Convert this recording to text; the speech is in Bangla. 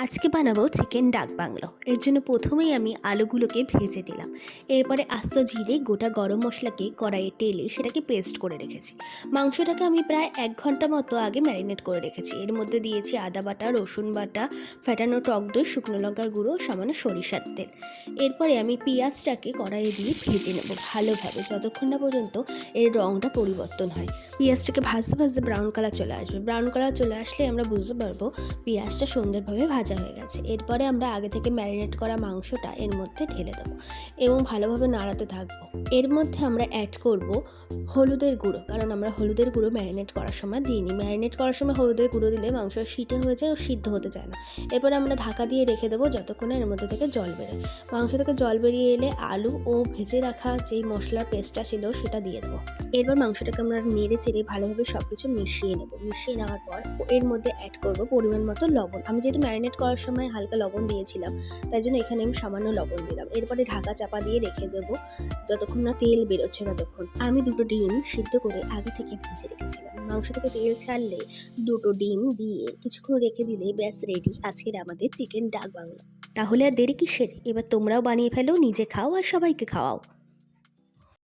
আজকে বানাবো চিকেন ডাক বাংলো। এর জন্য প্রথমেই আমি আলুগুলোকে ভেজে দিলাম। এরপরে আস্ত জিরে গোটা গরম মশলাকে কড়াইয়ে টেলে সেটাকে পেস্ট করে রেখেছি। মাংসটাকে আমি প্রায় 1 ঘন্টা মতো আগে ম্যারিনেট করে রেখেছি। এর মধ্যে দিয়েছি আদা বাটা, রসুন বাটা, ফেটানো টক দই, শুকনো লঙ্কার গুঁড়ো, সামান্য সরিষার তেল। এরপরে আমি পেঁয়াজটাকে কড়াইয়ে দিয়ে ভেজে নেব ভালোভাবে, যতক্ষণ না পর্যন্ত এর রঙটা পরিবর্তন হয়। পেঁয়াজটাকে ভাজতে ভাজতে ব্রাউন কালার চলে আসবে। ব্রাউন কালার চলে আসলে আমরা বুঝতে পারবো পেঁয়াজটা সুন্দরভাবে ভাজা হয়ে গেছে। এরপরে আমরা আগে থেকে ম্যারিনেট করা মাংসটা এর মধ্যে ঢেলে দেবো এবং ভালোভাবে নাড়াতে থাকবো। এর মধ্যে আমরা অ্যাড করব হলুদের গুঁড়ো, কারণ আমরা হলুদের গুঁড়ো ম্যারিনেট করার সময় দিইনি। ম্যারিনেট করার সময় হলুদের গুঁড়ো দিলে মাংস সিটে হয়ে যায় ও সিদ্ধ হতে চায় না। এরপরে আমরা ঢাকা দিয়ে রেখে দেবো যতক্ষণে এর মধ্যে থেকে জল বেরোয়। মাংস থেকে জল বেরিয়ে এলে আলু ও ভেজে রাখা যেই মশলার পেস্টটা ছিল সেটা দিয়ে দেবো। এরপর মাংসটাকে আমরা নেড়ে চেড়ে ভালোভাবে সব কিছু মিশিয়ে নেব। মিশিয়ে নেওয়ার পর এর মধ্যে অ্যাড করব পরিমাণ মতো লবণ। আমি যেহেতু ম্যারিনেট করার সময় হালকা লবণ দিয়েছিলাম, তাই জন্য এখানে আমি সামান্য লবণ দিলাম। এরপরে ঢাকা চাপা দিয়ে রেখে দেবো যতক্ষণ না তেল বেরোচ্ছে ততক্ষণ। আমি 2টো ডিম সিদ্ধ করে আগে থেকে ভেজে রেখেছিলাম। মাংস থেকে তেল ছাড়লে 2টো ডিম দিয়ে কিছুক্ষণ রেখে দিলে ব্যাস রেডি আজকের আমাদের চিকেন ডাক বাংলো। তাহলে আর দেরি কিসের? এবার তোমরাও বানিয়ে ফেলো, নিজে খাও আর সবাইকে খাওয়াও।